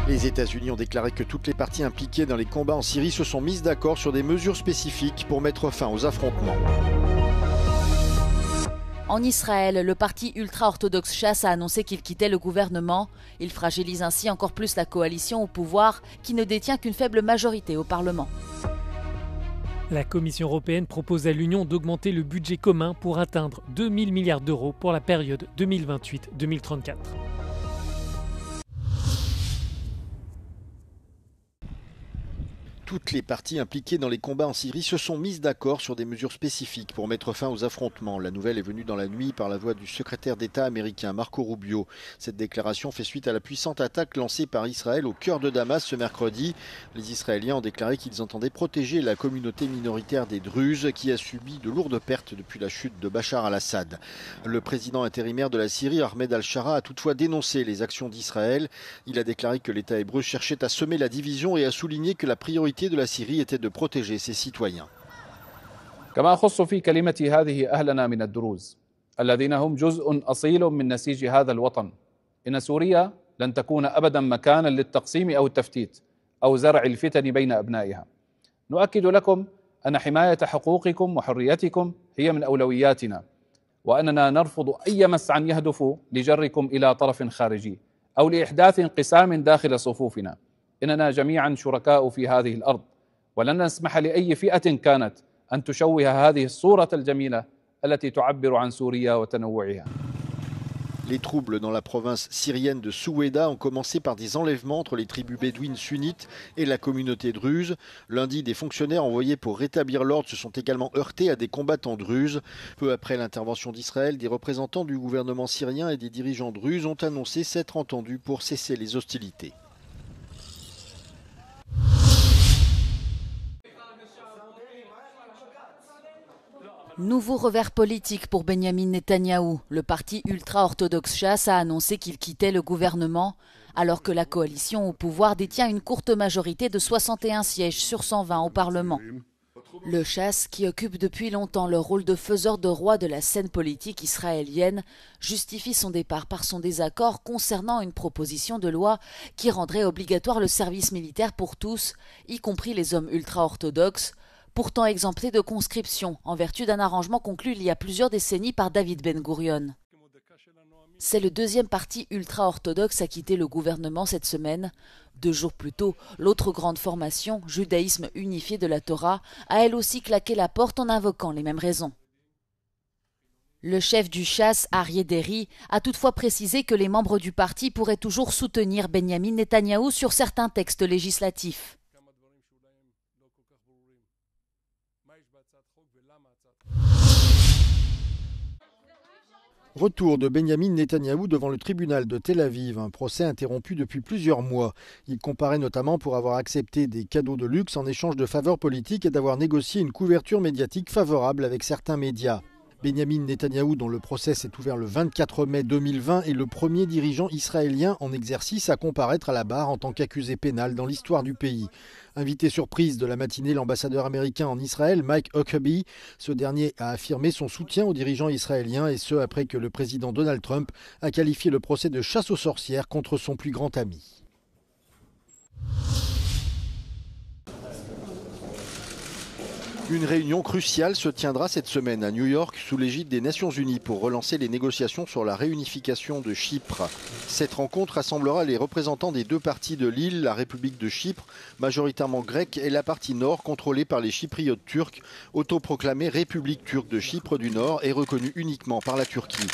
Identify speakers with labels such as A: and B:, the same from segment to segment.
A: Les États-Unis ont déclaré que toutes les parties impliquées dans les combats en Syrie se sont mises d'accord sur des mesures spécifiques pour mettre fin aux affrontements.
B: En Israël, le parti ultra-orthodoxe Chasse a annoncé qu'il quittait le gouvernement. Il fragilise ainsi encore plus la coalition au pouvoir, qui ne détient qu'une faible majorité au Parlement.
C: La Commission européenne propose à l'Union d'augmenter le budget commun pour atteindre 2 000 milliards d'euros pour la période 2028-2034.
A: Toutes les parties impliquées dans les combats en Syrie se sont mises d'accord sur des mesures spécifiques pour mettre fin aux affrontements. La nouvelle est venue dans la nuit par la voix du secrétaire d'État américain Marco Rubio. Cette déclaration fait suite à la puissante attaque lancée par Israël au cœur de Damas ce mercredi. Les Israéliens ont déclaré qu'ils entendaient protéger la communauté minoritaire des Druzes qui a subi de lourdes pertes depuis la chute de Bachar al-Assad. Le président intérimaire de la Syrie, Ahmed al-Shara, a toutefois dénoncé les actions d'Israël. Il a déclaré que l'État hébreu cherchait à semer la division et a souligné que la priorité de la Syrie était de protéger ses citoyens.
D: كما أخص في كلمتي هذه أهلنا من الدروز الذين هم جزء أصيل من نسيج هذا الوطن. إن سوريا لن تكون أبدا مكانا للتقسيم أو التفتيت أو زرع الفتن بين أبنائها. نؤكد لكم أن حماية حقوقكم وحريتكم هي من أولوياتنا، وأننا نرفض أي مسعى يهدف لجركم إلى طرف خارجي أو لإحداث انقسام داخل صفوفنا. إننا جميعا شركاء في هذه الأرض، ولن نسمح لأي فئة كانت أن تشوه هذه الصورة الجميلة التي تعبر عن سوريا وتنوعها.
A: Les troubles dans la province syrienne de Souéda ont commencé par des enlèvements entre les tribus bédouines sunnites et la communauté druze. Lundi, des fonctionnaires envoyés pour rétablir l'ordre se sont également heurtés à des combattants druzes. Peu après l'intervention d'Israël, des représentants du gouvernement syrien et des dirigeants druzes ont annoncé s'être entendus pour cesser les hostilités.
B: Nouveau revers politique pour Benyamin Netanyahou. Le parti ultra-orthodoxe Chasse a annoncé qu'il quittait le gouvernement, alors que la coalition au pouvoir détient une courte majorité de 61 sièges sur 120 au Parlement. Le Chasse, qui occupe depuis longtemps le rôle de faiseur de roi de la scène politique israélienne, justifie son départ par son désaccord concernant une proposition de loi qui rendrait obligatoire le service militaire pour tous, y compris les hommes ultra-orthodoxes, pourtant exempté de conscription en vertu d'un arrangement conclu il y a plusieurs décennies par David Ben Gourion. C'est le deuxième parti ultra-orthodoxe à quitter le gouvernement cette semaine. 2 jours plus tôt, l'autre grande formation, Judaïsme unifié de la Torah, a elle aussi claqué la porte en invoquant les mêmes raisons. Le chef du Chasse, Aryeh Deri, a toutefois précisé que les membres du parti pourraient toujours soutenir Benyamin Netanyahou sur certains textes législatifs.
A: Retour de Benyamin Netanyahou devant le tribunal de Tel Aviv, un procès interrompu depuis plusieurs mois. Il comparaît notamment pour avoir accepté des cadeaux de luxe en échange de faveurs politiques et d'avoir négocié une couverture médiatique favorable avec certains médias. Benyamin Netanyahou, dont le procès s'est ouvert le 24 mai 2020, est le premier dirigeant israélien en exercice à comparaître à la barre en tant qu'accusé pénal dans l'histoire du pays. Invité surprise de la matinée, l'ambassadeur américain en Israël, Mike Huckabee, ce dernier a affirmé son soutien aux dirigeants israéliens et ce après que le président Donald Trump a qualifié le procès de chasse aux sorcières contre son plus grand ami. Une réunion cruciale se tiendra cette semaine à New York sous l'égide des Nations Unies pour relancer les négociations sur la réunification de Chypre. Cette rencontre rassemblera les représentants des 2 parties de l'île, la République de Chypre, majoritairement grecque, et la partie nord contrôlée par les Chypriotes turcs, autoproclamée République turque de Chypre du Nord et reconnue uniquement par la Turquie.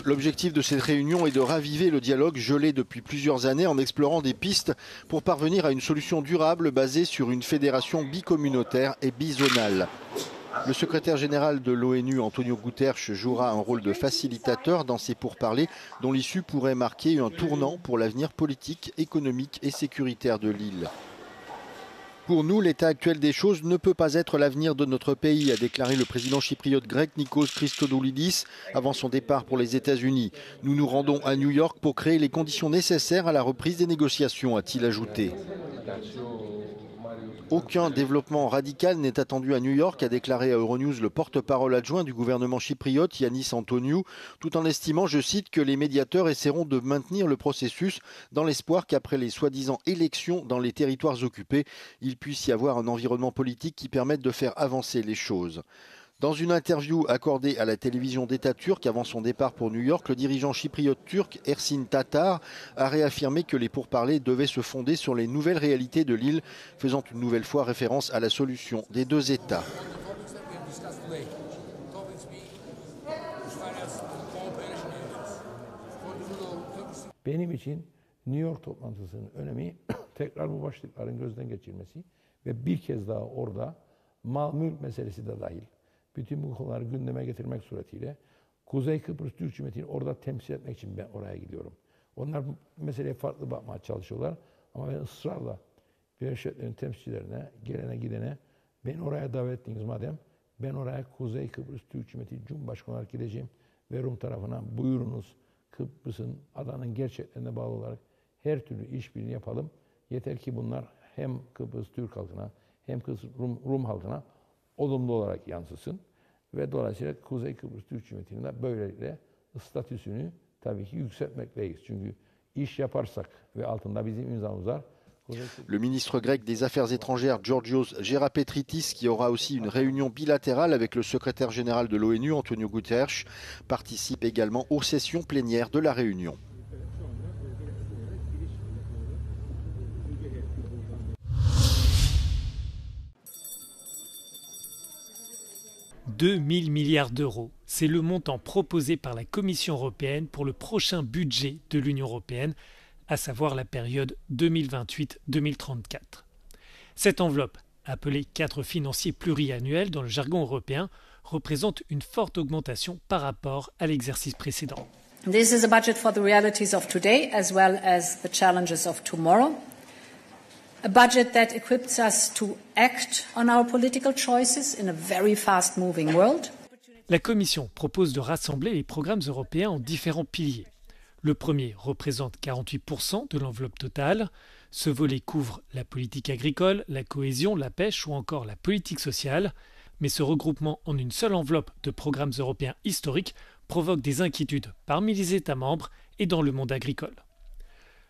A: L'objectif de cette réunion est de raviver le dialogue gelé depuis plusieurs années en explorant des pistes pour parvenir à une solution durable basée sur une fédération bicommunautaire et bizonale. Le secrétaire général de l'ONU, Antonio Guterres, jouera un rôle de facilitateur dans ces pourparlers dont l'issue pourrait marquer un tournant pour l'avenir politique, économique et sécuritaire de l'île. Pour nous, l'état actuel des choses ne peut pas être l'avenir de notre pays, a déclaré le président chypriote grec Nikos Christodoulidis avant son départ pour les États-Unis. Nous nous rendons à New York pour créer les conditions nécessaires à la reprise des négociations, a-t-il ajouté. Aucun développement radical n'est attendu à New York, a déclaré à Euronews le porte-parole adjoint du gouvernement chypriote, Yannis Antoniou, tout en estimant, je cite, que les médiateurs essaieront de maintenir le processus dans l'espoir qu'après les soi-disant élections dans les territoires occupés, il puisse y avoir un environnement politique qui permette de faire avancer les choses. Dans une interview accordée à la télévision d'État turque avant son départ pour New York, le dirigeant chypriote turc Ersin Tatar a réaffirmé que les pourparlers devaient se fonder sur les nouvelles réalités de l'île, faisant une nouvelle fois référence à la solution des deux États.
E: Benim için New York toplantısının önemi tekrar bu başlıkların gözden geçirilmesi ve bir kez daha orada mal mülk meselesi de dahil bütün bu konuları gündeme getirmek suretiyle Kuzey Kıbrıs Türk Cumhuriyeti'ni orada temsil etmek için ben oraya gidiyorum. Onlar bu meseleye farklı bakmaya çalışıyorlar ama ben ısrarla Birleşik temsilcilerine, gelene gidene beni oraya davet ettiniz madem ben oraya Kuzey Kıbrıs Türk Cumhuriyeti Cumhurbaşkanı olarak gideceğim ve Rum tarafına buyurunuz Kıbrıs'ın adanın gerçeklerine bağlı olarak her türlü işbirliğini yapalım. Yeter ki bunlar hem Kıbrıs Türk halkına hem Kıbrıs Rum halkına olumlu olarak yansısın. Ve dolayısıyla Kuzey Kıbrıs Türk Cumhuriyeti'nin de böylelikle statüsünü tabii ki yükseltmekteyiz. Çünkü iş yaparsak ve altında bizim imzamız var.
A: Le ministre grec des Affaires étrangères Georgios Gerapetritis, qui aura aussi une réunion bilatérale avec le secrétaire général de l'ONU, Antonio Guterres, participe également aux sessions plénières de la réunion.
C: « 2 000 milliards d'euros, c'est le montant proposé par la Commission européenne pour le prochain budget de l'Union européenne, à savoir la période 2028-2034. Cette enveloppe, appelée cadre financier pluriannuel dans le jargon européen, représente une forte augmentation par rapport à l'exercice précédent.
F: This is a budget for the realities of today as well as the challenges of tomorrow. A budget that equips us to act on our political choices in a very fast-moving world.
C: La Commission propose de rassembler les programmes européens en différents piliers. Le premier représente 48% de l'enveloppe totale. Ce volet couvre la politique agricole, la cohésion, la pêche ou encore la politique sociale. Mais ce regroupement en une seule enveloppe de programmes européens historiques provoque des inquiétudes parmi les États membres et dans le monde agricole.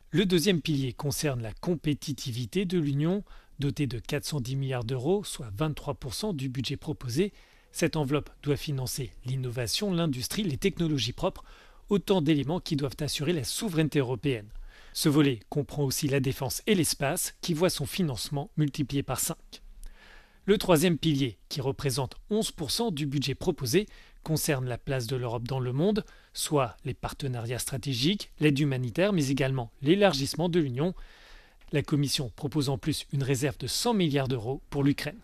C: Le deuxième pilier concerne la compétitivité de l'Union, dotée de 410 milliards d'euros, soit 23% du budget proposé. Cette enveloppe doit financer l'innovation, l'industrie, les technologies propres, autant d'éléments qui doivent assurer la souveraineté européenne. Ce volet comprend aussi la défense et l'espace, qui voit son financement multiplié par 5. Le troisième pilier, qui représente 11% du budget proposé, concerne la place de l'Europe dans le monde, soit les partenariats stratégiques, l'aide humanitaire, mais également l'élargissement de l'Union. La Commission propose en plus une réserve de 100 milliards d'euros pour l'Ukraine.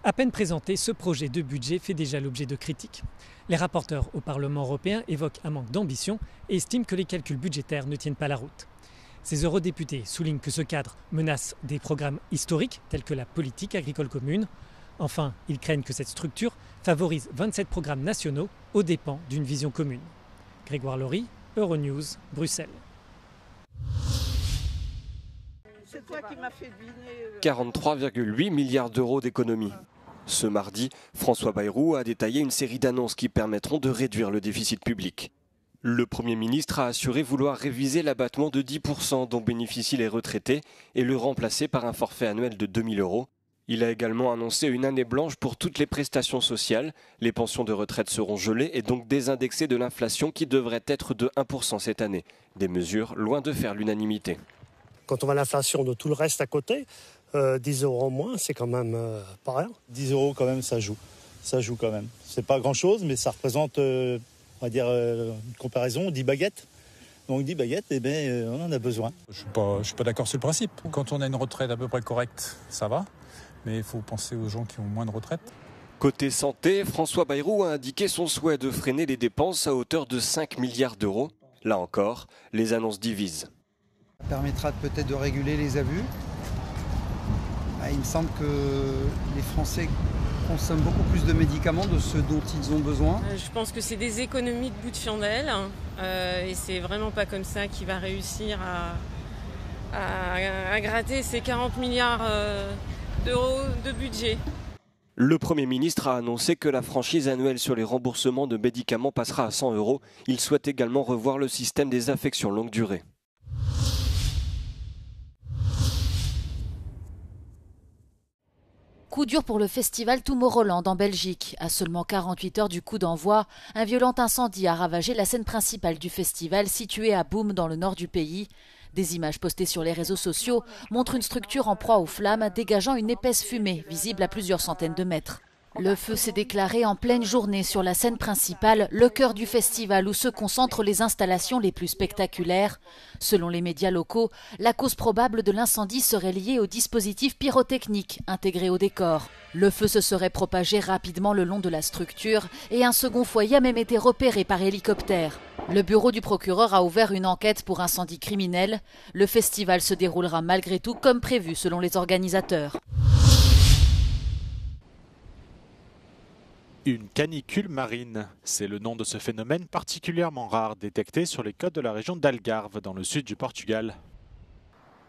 C: À peine présenté, ce projet de budget fait déjà l'objet de critiques. Les rapporteurs au Parlement européen évoquent un manque d'ambition et estiment que les calculs budgétaires ne tiennent pas la route. Ces eurodéputés soulignent que ce cadre menace des programmes historiques tels que la politique agricole commune. Enfin, ils craignent que cette structure favorise 27 programmes nationaux aux dépens d'une vision commune. Grégoire Laurie, Euronews, Bruxelles.
G: 43,8 milliards d'euros d'économies. Ce mardi, François Bayrou a détaillé une série d'annonces qui permettront de réduire le déficit public. Le Premier ministre a assuré vouloir réviser l'abattement de 10% dont bénéficient les retraités et le remplacer par un forfait annuel de 2 000 euros. Il a également annoncé une année blanche pour toutes les prestations sociales. Les pensions de retraite seront gelées et donc désindexées de l'inflation qui devrait être de 1% cette année. Des mesures loin de faire l'unanimité.
H: Quand on voit l'inflation de tout le reste à côté, 10 euros en moins, c'est quand même pas rien.
I: 10 euros quand même, ça joue. Ça joue quand même. C'est pas grand-chose, mais ça représente, on va dire, une comparaison, 10 baguettes. Donc 10 baguettes, eh ben, on en a besoin.
J: Je suis pas d'accord sur le principe. Quand on a une retraite à peu près correcte, ça va. Mais il faut penser aux gens qui ont moins de retraite.
G: Côté santé, François Bayrou a indiqué son souhait de freiner les dépenses à hauteur de 5 milliards d'euros. Là encore, les annonces divisent.
K: Ça permettra peut-être de réguler les abus. Il me semble que les Français consomment beaucoup plus de médicaments de ce dont ils ont besoin.
L: Je pense que c'est des économies de bout de chandelle et c'est vraiment pas comme ça qu'il va réussir à gratter ces 40 milliards d'euros de budget.
G: Le Premier ministre a annoncé que la franchise annuelle sur les remboursements de médicaments passera à 100 €. Il souhaite également revoir le système des affections longue durée.
B: Coup dur pour le festival Tomorrowland en Belgique. À seulement 48 heures du coup d'envoi, un violent incendie a ravagé la scène principale du festival située à Boom dans le nord du pays. Des images postées sur les réseaux sociaux montrent une structure en proie aux flammes dégageant une épaisse fumée visible à plusieurs centaines de mètres. Le feu s'est déclaré en pleine journée sur la scène principale, le cœur du festival où se concentrent les installations les plus spectaculaires. Selon les médias locaux, la cause probable de l'incendie serait liée au dispositif pyrotechnique intégré au décor. Le feu se serait propagé rapidement le long de la structure et un second foyer a même été repéré par hélicoptère. Le bureau du procureur a ouvert une enquête pour incendie criminel. Le festival se déroulera malgré tout comme prévu selon les organisateurs.
M: Une canicule marine, c'est le nom de ce phénomène particulièrement rare détecté sur les côtes de la région d'Algarve dans le sud du Portugal.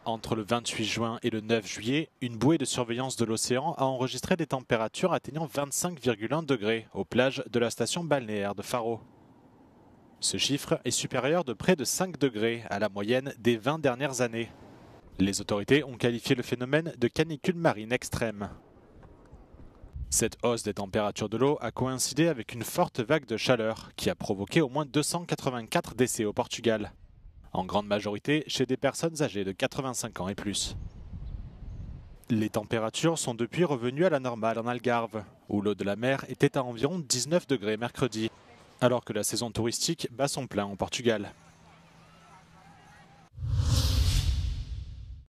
M: Entre le 28 juin et le 9 juillet, une bouée de surveillance de l'océan a enregistré des températures atteignant 25,1 degrés aux plages de la station balnéaire de Faro. Ce chiffre est supérieur de près de 5 degrés à la moyenne des 20 dernières années. Les autorités ont qualifié le phénomène de canicule marine extrême. Cette hausse des températures de l'eau a coïncidé avec une forte vague de chaleur qui a provoqué au moins 284 décès au Portugal, en grande majorité chez des personnes âgées de 85 ans et plus. Les températures sont depuis revenues à la normale en Algarve, où l'eau de la mer était à environ 19 degrés mercredi, alors que la saison touristique bat son plein au Portugal.